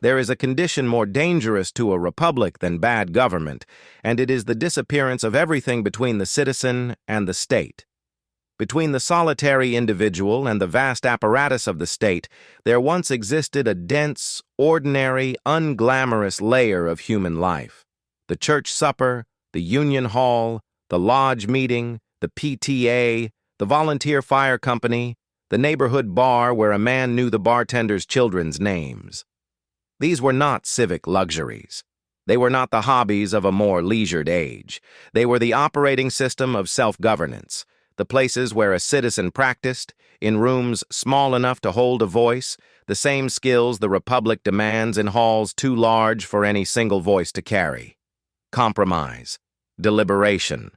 There is a condition more dangerous to a republic than bad government, and it is the disappearance of everything between the citizen and the state. Between the solitary individual and the vast apparatus of the state, there once existed a dense, ordinary, unglamorous layer of human life. The church supper, the union hall, the lodge meeting, the PTA, the volunteer fire company, the neighborhood bar where a man knew the bartender's children's names. These were not civic luxuries. They were not the hobbies of a more leisured age. They were the operating system of self-governance, the places where a citizen practiced, in rooms small enough to hold a voice, the same skills the Republic demands in halls too large for any single voice to carry. Compromise, deliberation,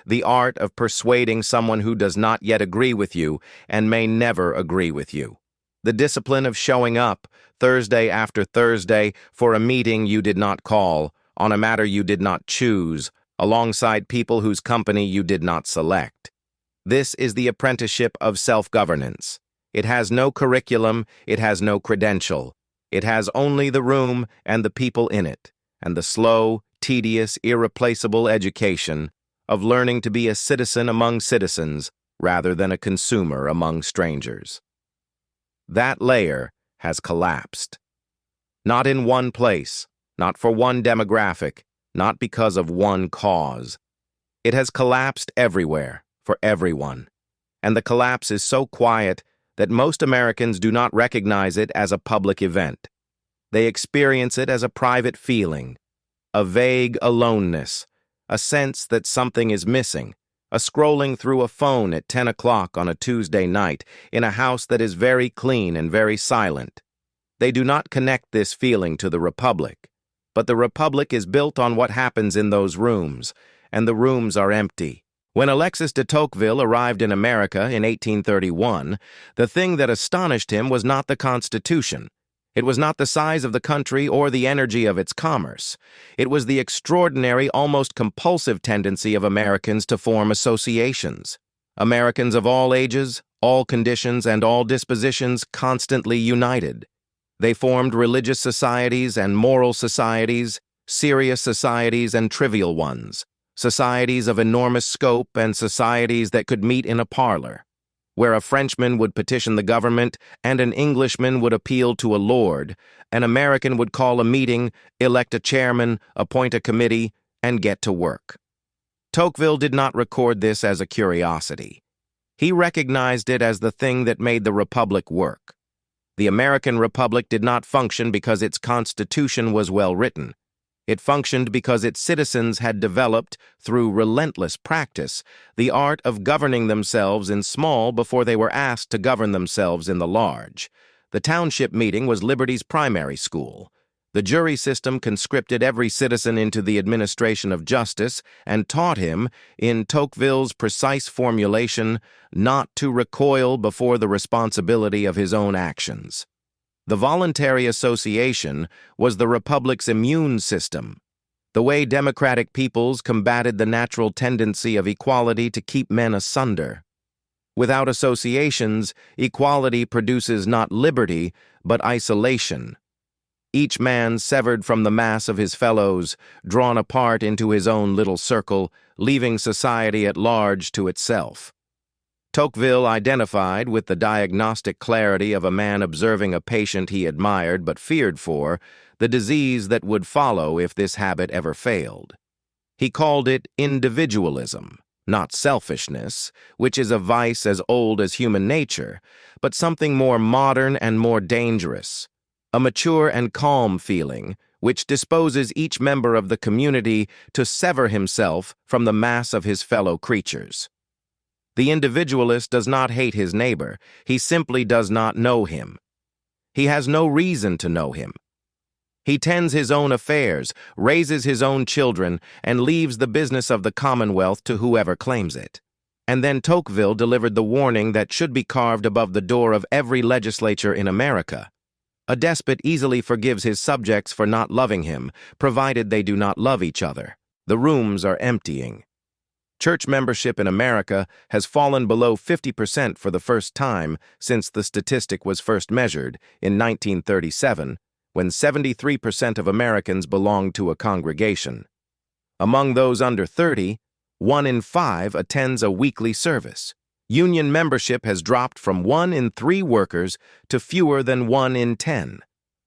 the art of persuading someone who does not yet agree with you and may never agree with you. The discipline of showing up, Thursday after Thursday, for a meeting you did not call, on a matter you did not choose, alongside people whose company you did not select. This is the apprenticeship of self-governance. It has no curriculum, it has no credential. It has only the room and the people in it, and the slow, tedious, irreplaceable education of learning to be a citizen among citizens rather than a consumer among strangers. That layer has collapsed. Not in one place, not for one demographic, not because of one cause. It has collapsed everywhere, for everyone. And the collapse is so quiet that most Americans do not recognize it as a public event. They experience it as a private feeling, a vague aloneness, a sense that something is missing, a scrolling through a phone at 10 o'clock on a Tuesday night in a house that is very clean and very silent. They do not connect this feeling to the Republic, but the Republic is built on what happens in those rooms, and the rooms are empty. When Alexis de Tocqueville arrived in America in 1831, the thing that astonished him was not the Constitution. It was not the size of the country or the energy of its commerce. It was the extraordinary, almost compulsive tendency of Americans to form associations. Americans of all ages, all conditions, and all dispositions constantly united. They formed religious societies and moral societies, serious societies and trivial ones, societies of enormous scope and societies that could meet in a parlor, where a Frenchman would petition the government and an Englishman would appeal to a lord, an American would call a meeting, elect a chairman, appoint a committee, and get to work. Tocqueville did not record this as a curiosity. He recognized it as the thing that made the Republic work. The American Republic did not function because its Constitution was well written. It functioned because its citizens had developed, through relentless practice, the art of governing themselves in small before they were asked to govern themselves in the large. The township meeting was liberty's primary school. The jury system conscripted every citizen into the administration of justice and taught him, in Tocqueville's precise formulation, not to recoil before the responsibility of his own actions. The voluntary association was the Republic's immune system, the way democratic peoples combated the natural tendency of equality to keep men asunder. Without associations, equality produces not liberty, but isolation. Each man severed from the mass of his fellows, drawn apart into his own little circle, leaving society at large to itself. Tocqueville identified with the diagnostic clarity of a man observing a patient he admired but feared for, the disease that would follow if this habit ever failed. He called it individualism, not selfishness, which is a vice as old as human nature, but something more modern and more dangerous, a mature and calm feeling which disposes each member of the community to sever himself from the mass of his fellow creatures. The individualist does not hate his neighbor, he simply does not know him. He has no reason to know him. He tends his own affairs, raises his own children, and leaves the business of the Commonwealth to whoever claims it. And then Tocqueville delivered the warning that should be carved above the door of every legislature in America. A despot easily forgives his subjects for not loving him, provided they do not love each other. The rooms are emptying. Church membership in America has fallen below 50% for the first time since the statistic was first measured in 1937, when 73% of Americans belong to a congregation. Among those under 30, 1 in 5 attends a weekly service. Union membership has dropped from 1 in 3 workers to fewer than 1 in 10.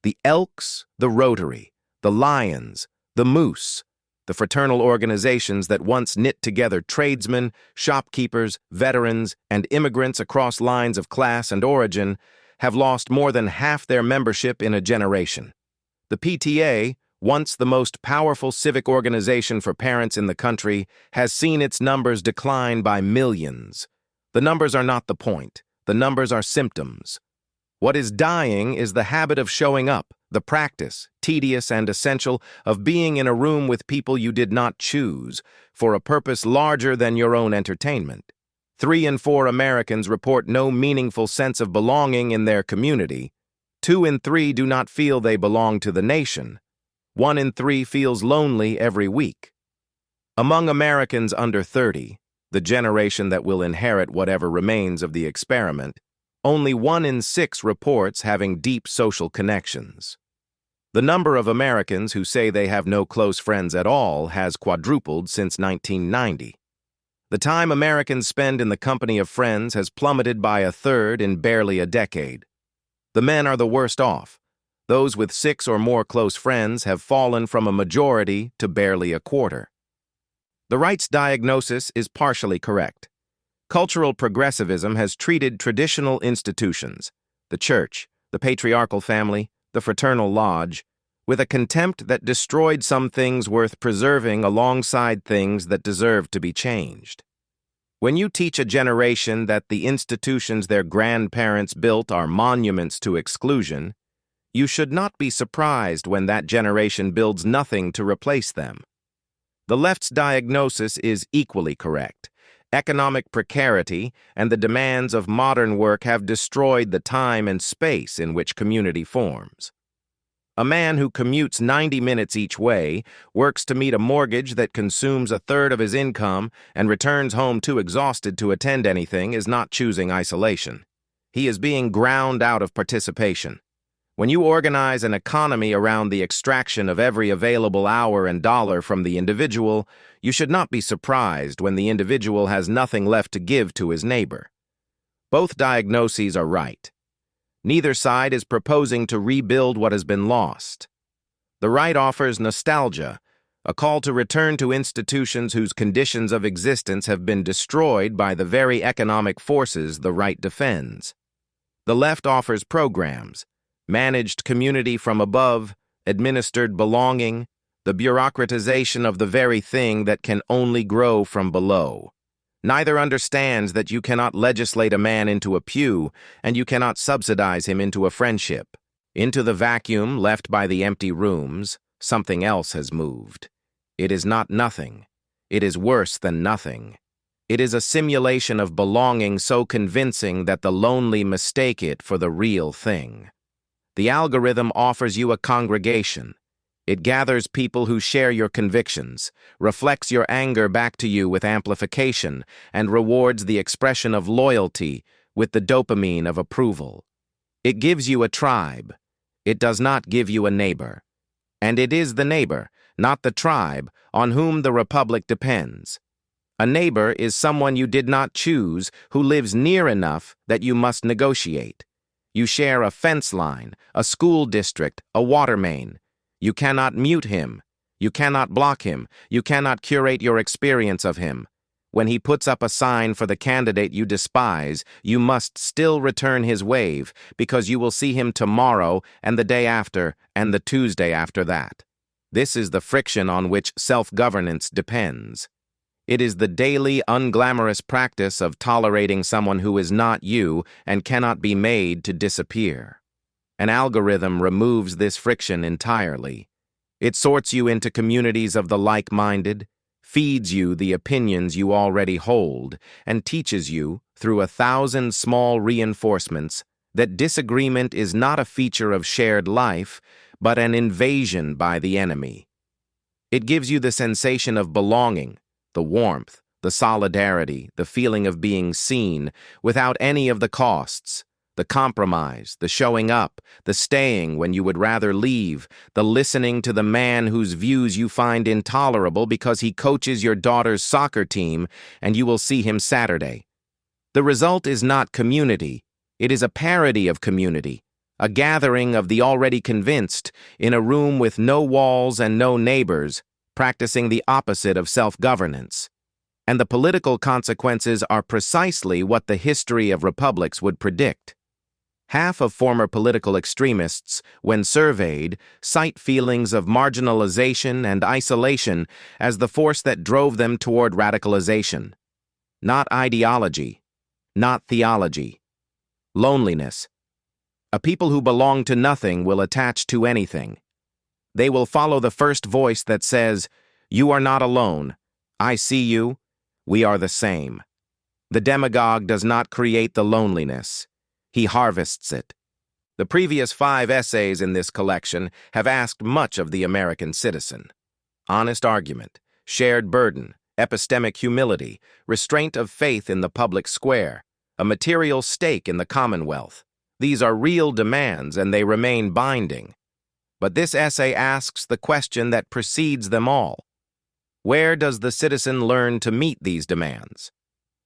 The Elks, the Rotary, the Lions, the Moose, the fraternal organizations that once knit together tradesmen, shopkeepers, veterans, and immigrants across lines of class and origin, have lost more than half their membership in a generation. The PTA, once the most powerful civic organization for parents in the country, has seen its numbers decline by millions. The numbers are not the point. The numbers are symptoms. What is dying is the habit of showing up, the practice, tedious and essential, of being in a room with people you did not choose, for a purpose larger than your own entertainment. 3 in 4 Americans report no meaningful sense of belonging in their community. 2 in 3 do not feel they belong to the nation. 1 in 3 feels lonely every week. Among Americans under 30, the generation that will inherit whatever remains of the experiment, only 1 in 6 reports having deep social connections. The number of Americans who say they have no close friends at all has quadrupled since 1990. The time Americans spend in the company of friends has plummeted by a third in barely a decade. The men are the worst off. Those with 6 or more close friends have fallen from a majority to barely a quarter. The right's diagnosis is partially correct. Cultural progressivism has treated traditional institutions, the church, the patriarchal family, the fraternal lodge, with a contempt that destroyed some things worth preserving alongside things that deserve to be changed. When you teach a generation that the institutions their grandparents built are monuments to exclusion, you should not be surprised when that generation builds nothing to replace them. The left's diagnosis is equally correct. Economic precarity and the demands of modern work have destroyed the time and space in which community forms. A man who commutes 90 minutes each way, works to meet a mortgage that consumes a third of his income, and returns home too exhausted to attend anything is not choosing isolation. He is being ground out of participation. When you organize an economy around the extraction of every available hour and dollar from the individual, you should not be surprised when the individual has nothing left to give to his neighbor. Both diagnoses are right. Neither side is proposing to rebuild what has been lost. The right offers nostalgia, a call to return to institutions whose conditions of existence have been destroyed by the very economic forces the right defends. The left offers programs, managed community from above, administered belonging, the bureaucratization of the very thing that can only grow from below. Neither understands that you cannot legislate a man into a pew, and you cannot subsidize him into a friendship. Into the vacuum left by the empty rooms, something else has moved. It is not nothing. It is worse than nothing. It is a simulation of belonging so convincing that the lonely mistake it for the real thing. The algorithm offers you a congregation. It gathers people who share your convictions, reflects your anger back to you with amplification, and rewards the expression of loyalty with the dopamine of approval. It gives you a tribe. It does not give you a neighbor. And it is the neighbor, not the tribe, on whom the republic depends. A neighbor is someone you did not choose who lives near enough that you must negotiate. You share a fence line, a school district, a water main. You cannot mute him. You cannot block him. You cannot curate your experience of him. When he puts up a sign for the candidate you despise, you must still return his wave, because you will see him tomorrow and the day after and the Tuesday after that. This is the friction on which self-governance depends. It is the daily, unglamorous practice of tolerating someone who is not you and cannot be made to disappear. An algorithm removes this friction entirely. It sorts you into communities of the like-minded, feeds you the opinions you already hold, and teaches you, through 1,000 small reinforcements, that disagreement is not a feature of shared life, but an invasion by the enemy. It gives you the sensation of belonging, the warmth, the solidarity, the feeling of being seen, without any of the costs, The compromise, the showing up, the staying when you would rather leave, the listening to the man whose views you find intolerable because he coaches your daughter's soccer team and you will see him Saturday. The result is not community. It is a parody of community, a gathering of the already convinced in a room with no walls and no neighbors, practicing the opposite of self-governance. And the political consequences are precisely what the history of republics would predict. Half of former political extremists, when surveyed, cite feelings of marginalization and isolation as the force that drove them toward radicalization. Not ideology, not theology. Loneliness. A people who belong to nothing will attach to anything. They will follow the first voice that says, "You are not alone. I see you. We are the same." The demagogue does not create the loneliness. He harvests it. The previous 5 essays in this collection have asked much of the American citizen. Honest argument, shared burden, epistemic humility, restraint of faith in the public square, a material stake in the Commonwealth. These are real demands and they remain binding. But this essay asks the question that precedes them all. Where does the citizen learn to meet these demands?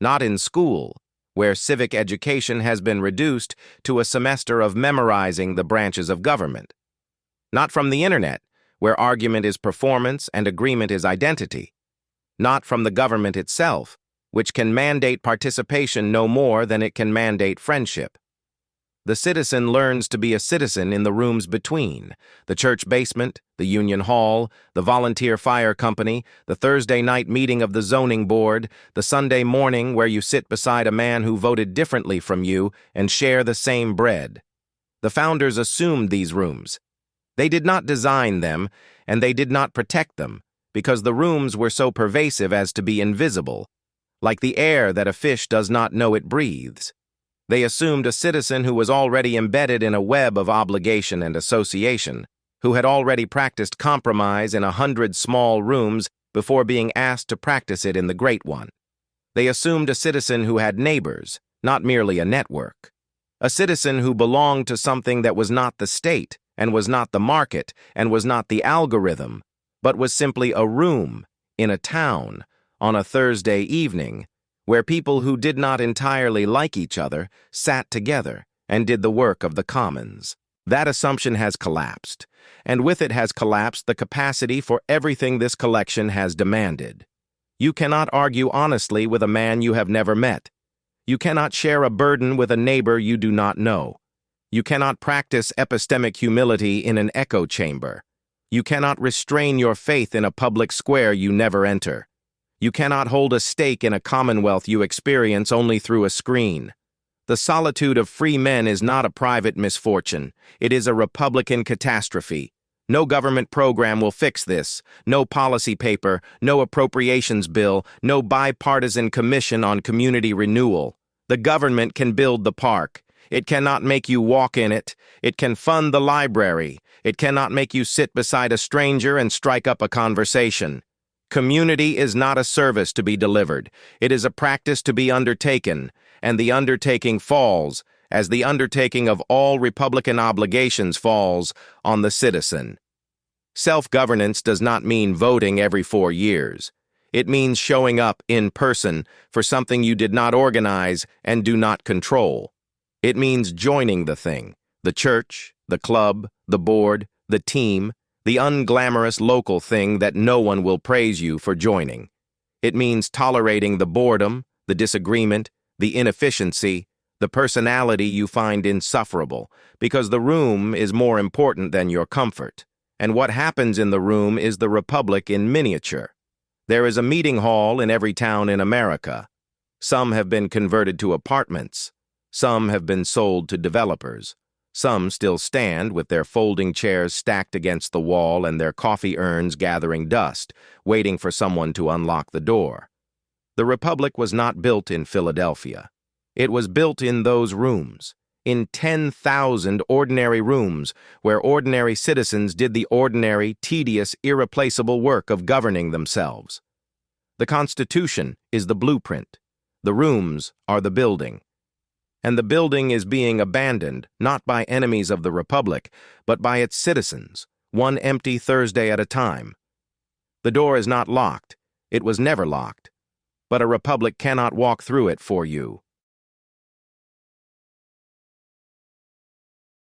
Not in school, where civic education has been reduced to a semester of memorizing the branches of government. Not from the internet, where argument is performance and agreement is identity. Not from the government itself, which can mandate participation no more than it can mandate friendship. The citizen learns to be a citizen in the rooms between, the church basement, the union hall, the volunteer fire company, the Thursday night meeting of the zoning board, the Sunday morning where you sit beside a man who voted differently from you and share the same bread. The founders assumed these rooms. They did not design them, and they did not protect them, because the rooms were so pervasive as to be invisible, like the air that a fish does not know it breathes. They assumed a citizen who was already embedded in a web of obligation and association, who had already practiced compromise in 100 small rooms before being asked to practice it in the great one. They assumed a citizen who had neighbors, not merely a network. A citizen who belonged to something that was not the state, and was not the market, and was not the algorithm, but was simply a room in a town on a Thursday evening, where people who did not entirely like each other sat together and did the work of the commons. That assumption has collapsed, and with it has collapsed the capacity for everything this collection has demanded. You cannot argue honestly with a man you have never met. You cannot share a burden with a neighbor you do not know. You cannot practice epistemic humility in an echo chamber. You cannot restrain your faith in a public square you never enter. You cannot hold a stake in a commonwealth you experience only through a screen. The solitude of free men is not a private misfortune. It is a Republican catastrophe. No government program will fix this. No policy paper, no appropriations bill, no bipartisan commission on community renewal. The government can build the park. It cannot make you walk in it. It can fund the library. It cannot make you sit beside a stranger and strike up a conversation. Community is not a service to be delivered. It is a practice to be undertaken, and the undertaking falls, as the undertaking of all Republican obligations falls, on the citizen. Self-governance does not mean voting every 4 years. It means showing up in person for something you did not organize and do not control. It means joining the thing, the church, the club, the board, the team, the unglamorous local thing that no one will praise you for joining. It means tolerating the boredom, the disagreement, the inefficiency, the personality you find insufferable, because the room is more important than your comfort. And what happens in the room is the republic in miniature. There is a meeting hall in every town in America. Some have been converted to apartments. Some have been sold to developers. Some still stand with their folding chairs stacked against the wall and their coffee urns gathering dust, waiting for someone to unlock the door. The Republic was not built in Philadelphia. It was built in those rooms, in 10,000 ordinary rooms where ordinary citizens did the ordinary, tedious, irreplaceable work of governing themselves. The Constitution is the blueprint. The rooms are the building. and the building is being abandoned, not by enemies of the Republic, but by its citizens, one empty Thursday at a time. The door is not locked. It was never locked. But a Republic cannot walk through it for you.